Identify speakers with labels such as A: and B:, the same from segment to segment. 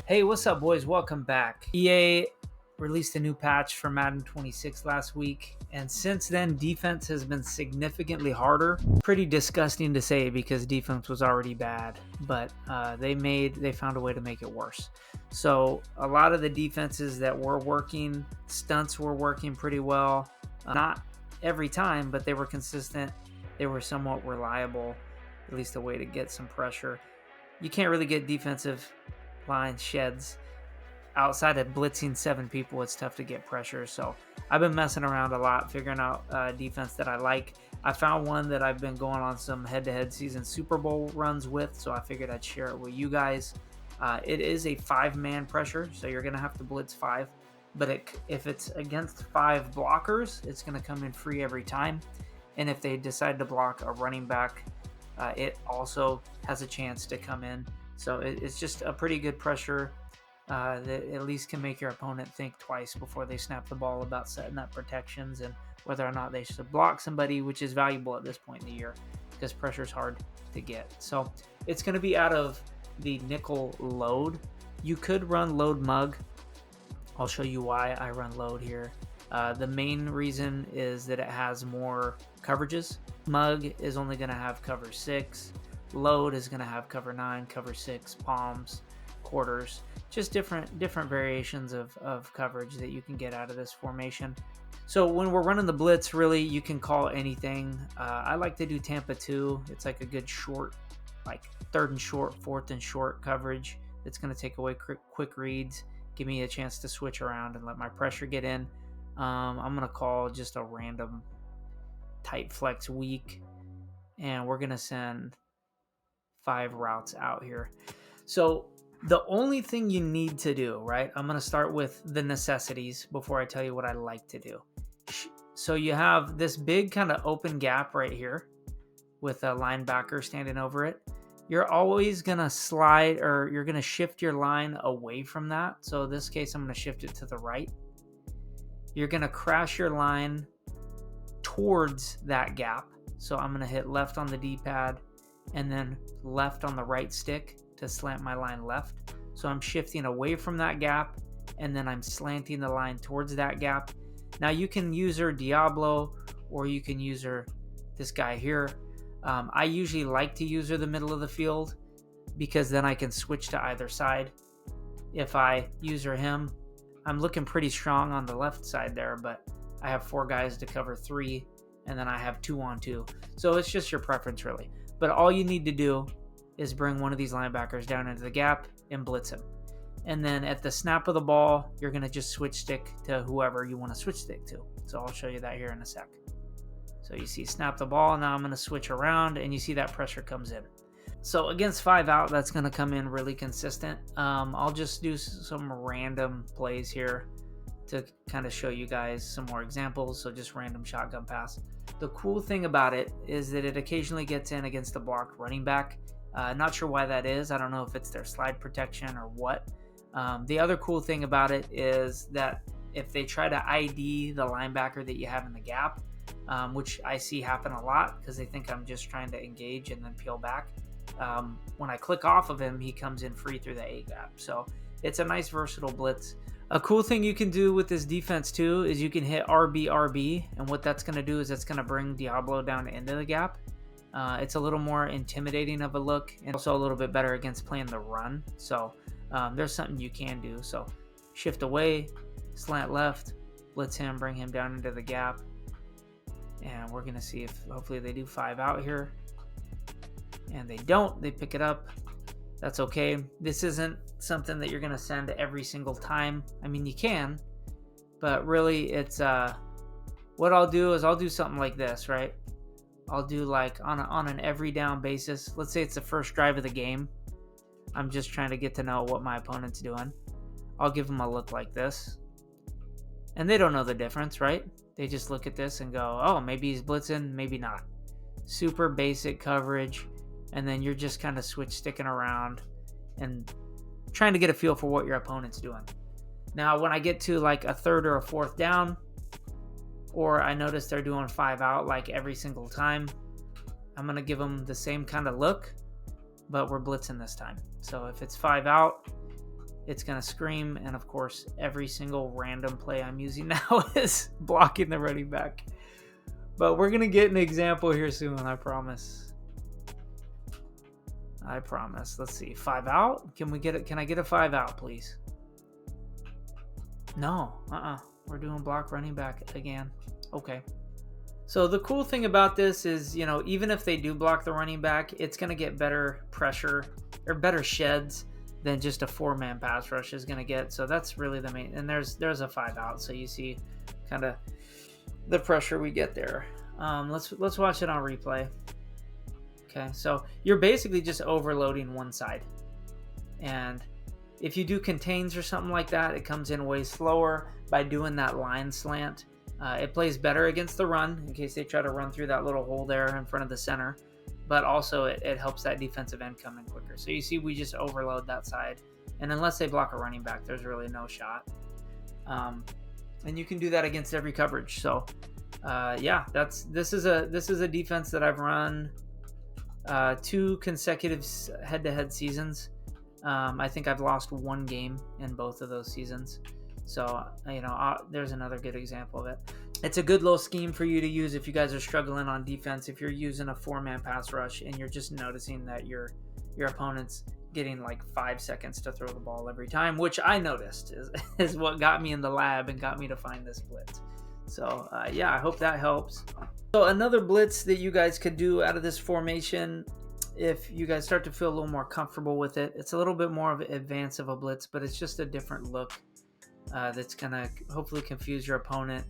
A: Hey, what's up, boys? Welcome back. EA released a new patch for Madden 26 last week, and since then, defense has been significantly harder. Pretty disgusting to say because defense was already bad, but they found a way to make it worse. So a lot of the defenses that were working, stunts were working pretty well. Not every time, but they were consistent. They were somewhat reliable, at least a way to get some pressure. You can't really get defensive line sheds outside of blitzing 7 people. It's tough to get pressure, so I've been messing around a lot figuring out defense that I like. I found one that I've been going on some head-to-head season Super Bowl runs with, so I figured I'd share it with you guys. It is a 5-man pressure, so you're gonna have to blitz 5, but if it's against 5 blockers, it's gonna come in free every time. And if they decide to block a running back, it also has a chance to come in. So it's just a pretty good pressure that at least can make your opponent think twice before they snap the ball about setting up protections and whether or not they should block somebody, which is valuable at this point in the year because pressure is hard to get. So it's going to be out of the nickel load. You could run load mug. I'll show you why I run load here. The main reason is that it has more coverages. Mug is only going to have cover 6. Load is going to have cover 9, cover 6, palms, quarters, just different variations of coverage that you can get out of this formation. So when we're running the blitz, really, you can call anything. I like to do Tampa 2. It's like a good short, like 3rd and short, 4th and short coverage. It's going to take away quick reads, give me a chance to switch around and let my pressure get in. I'm going to call just a random tight flex weak, and we're going to send 5 routes out here. So the only thing you need to do, right? I'm going to start with the necessities before I tell you what I like to do. So you have this big kind of open gap right here with a linebacker standing over it. You're always going to slide, or you're going to shift your line away from that. So in this case, I'm going to shift it to the right. You're going to crash your line towards that gap. So I'm going to hit left on the D-pad and then left on the right stick to slant my line left. So I'm shifting away from that gap, and then I'm slanting the line towards that gap. Now you can use her Diablo, or you can use her this guy here. I usually like to use her the middle of the field because then I can switch to either side. If I use her him, I'm looking pretty strong on the left side there, but I have 4 guys to cover 3, and then I have 2 on 2. So it's just your preference, really. But all you need to do is bring one of these linebackers down into the gap and blitz him. And then at the snap of the ball, you're going to just switch stick to whoever you want to switch stick to. So I'll show you that here in a sec. So you see snap the ball. Now I'm going to switch around, and you see that pressure comes in. So against 5 out, that's going to come in really consistent. I'll just do some random plays here to kind of show you guys some more examples. So just random shotgun pass. The cool thing about it is that it occasionally gets in against a blocked running back. Not sure why that is. I don't know if it's their slide protection or what. The other cool thing about it is that if they try to ID the linebacker that you have in the gap, which I see happen a lot because they think I'm just trying to engage and then peel back. When I click off of him, he comes in free through the A gap. So it's a nice versatile blitz. A cool thing you can do with this defense too is you can hit RB, and what that's going to do is it's going to bring Diablo down into the gap. It's a little more intimidating of a look, and also a little bit better against playing the run. So there's something you can do. So shift away, slant left, blitz him, bring him down into the gap, and we're going to see if hopefully they do 5 out here. And they don't. They pick it up. That's okay. This isn't something that you're going to send every single time. I mean, you can, but really it's what I'll do is I'll do something like this, right? I'll do like on an every down basis. Let's say it's the first drive of the game. I'm just trying to get to know what my opponent's doing. I'll give them a look like this. And they don't know the difference, right? They just look at this and go, oh, maybe he's blitzing, maybe not. Super basic coverage, and then you're just kind of switch sticking around and trying to get a feel for what your opponent's doing. Now, when I get to like a third or a fourth down, or I notice they're doing 5 out like every single time, I'm going to give them the same kind of look, but we're blitzing this time. So if it's 5 out, it's going to scream. And of course, every single random play I'm using now is blocking the running back. But we're going to get an example here soon, I promise. I promise. Let's see. 5 out? Can we get it? Can I get a 5 out, please? No. We're doing block running back again. Okay. So the cool thing about this is, you know, even if they do block the running back, it's going to get better pressure or better sheds than just a 4-man pass rush is going to get. So that's really the main. And there's a 5 out. So you see kind of the pressure we get there. Let's watch it on replay. Okay, so you're basically just overloading one side. And if you do contains or something like that, it comes in way slower. By doing that line slant, it plays better against the run in case they try to run through that little hole there in front of the center. But also it helps that defensive end come in quicker. So you see we just overload that side. And unless they block a running back, there's really no shot. And you can do that against every coverage. So yeah, this is a defense that I've run 2 consecutive head-to-head seasons. I think I've lost 1 game in both of those seasons. So, you know, there's another good example of it. It's a good little scheme for you to use if you guys are struggling on defense. If you're using a 4-man pass rush and you're just noticing that your opponent's getting like 5 seconds to throw the ball every time, which I noticed is what got me in the lab and got me to find this blitz. So, yeah, I hope that helps. So another blitz that you guys could do out of this formation, if you guys start to feel a little more comfortable with it, it's a little bit more of an advance of a blitz, but it's just a different look that's going to hopefully confuse your opponent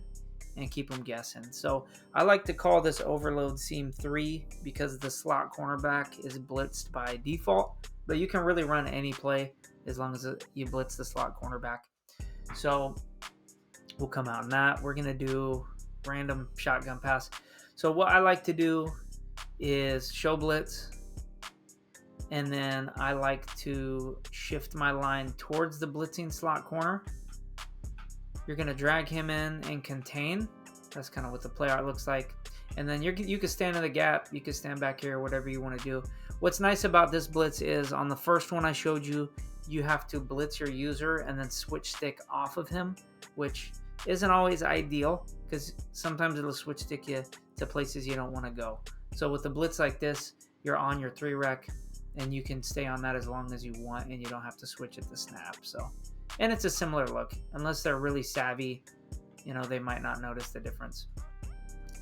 A: and keep them guessing. So I like to call this overload seam 3 because the slot cornerback is blitzed by default, but you can really run any play as long as you blitz the slot cornerback. So we'll come out in that. We're going to do random shotgun pass. So what I like to do is show blitz, and then I like to shift my line towards the blitzing slot corner. You're going to drag him in and contain. That's kind of what the play art looks like. And then you can stand in the gap. You can stand back here, whatever you want to do. What's nice about this blitz is on the first one I showed you, you have to blitz your user and then switch stick off of him, which isn't always ideal because sometimes it'll switch stick you to places you don't want to go. So with a blitz like this, you're on your 3-rec and you can stay on that as long as you want and you don't have to switch at the snap. So, and it's a similar look. Unless they're really savvy, you know, they might not notice the difference.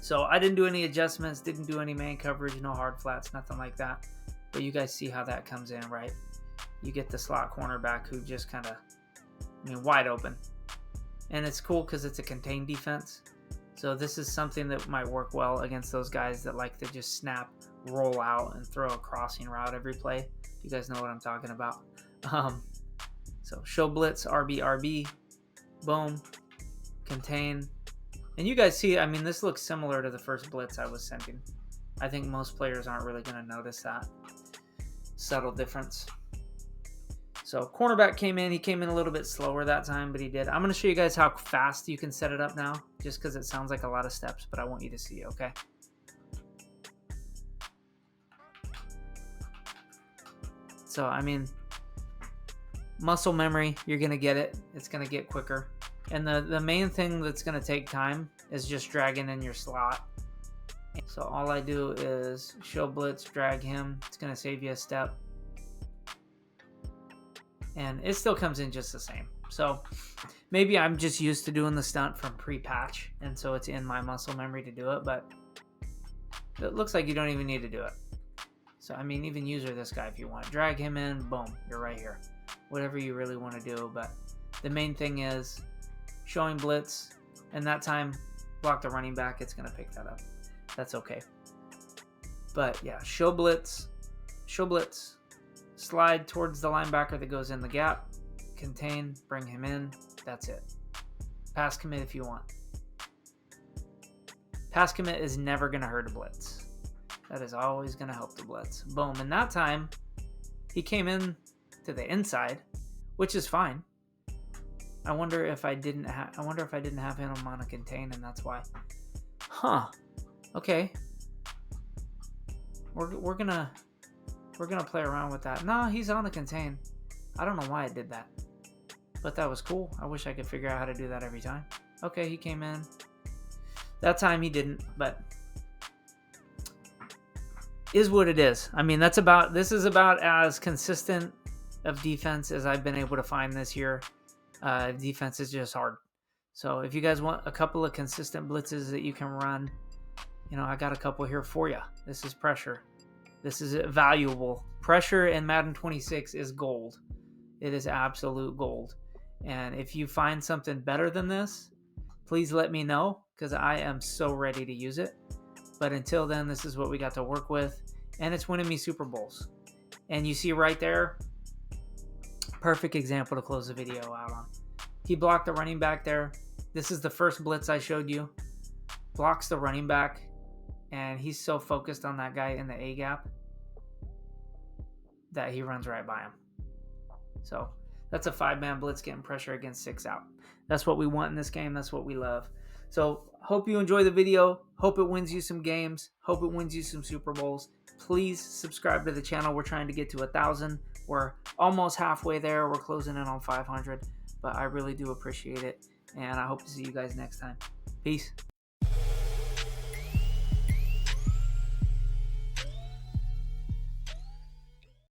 A: So I didn't do any adjustments, didn't do any man coverage, no hard flats, nothing like that. But you guys see how that comes in, right? You get the slot cornerback who just kind of, wide open. And it's cool because it's a contained defense. So this is something that might work well against those guys that like to just snap, roll out, and throw a crossing route every play. You guys know what I'm talking about. So show blitz, RB, boom, contain. And you guys see, this looks similar to the first blitz I was sending. I think most players aren't really going to notice that subtle difference. So cornerback came in. He came in a little bit slower that time, but he did. I'm going to show you guys how fast you can set it up now, just because it sounds like a lot of steps, but I want you to see, okay? So, muscle memory, you're going to get it. It's going to get quicker. And the main thing that's going to take time is just dragging in your slot. So all I do is show blitz, drag him. It's going to save you a step. And it still comes in just the same. So maybe I'm just used to doing the stunt from pre-patch, and so it's in my muscle memory to do it, but it looks like you don't even need to do it. So, even user this guy if you want. Drag him in, boom, you're right here. Whatever you really want to do, but the main thing is showing blitz, and that time, block the running back, it's going to pick that up. That's okay. But yeah, show blitz, slide towards the linebacker that goes in the gap, contain, bring him in, that's it. Pass commit if you want. Pass commit is never going to hurt a blitz. That is always going to help the blitz. Boom. And that time, he came in to the inside, which is fine. I wonder if I didn't have him on a contain, and that's why. Huh. Okay. We're gonna play around with that. No, he's on a contain. I don't know why I did that, but that was cool. I wish I could figure out how to do that every time. Okay, he came in. That time he didn't, but is what it is. I mean, this is about as consistent of defense as I've been able to find this year. Defense is just hard. So if you guys want a couple of consistent blitzes that you can run, I got a couple here for you. This is pressure. This is valuable. Pressure in Madden 26 is gold. It is absolute gold. And if you find something better than this, please let me know, because I am so ready to use it. But until then, this is what we got to work with. And it's winning me Super Bowls. And you see right there, perfect example to close the video out on. He blocked the running back there. This is the first blitz I showed you. Blocks the running back. And he's so focused on that guy in the A gap that he runs right by him. So that's a 5-man blitz getting pressure against 6 out. That's what we want in this game. That's what we love. So hope you enjoy the video. Hope it wins you some games. Hope it wins you some Super Bowls. Please subscribe to the channel. We're trying to get to 1,000. We're almost halfway there. We're closing in on 500. But I really do appreciate it. And I hope to see you guys next time. Peace.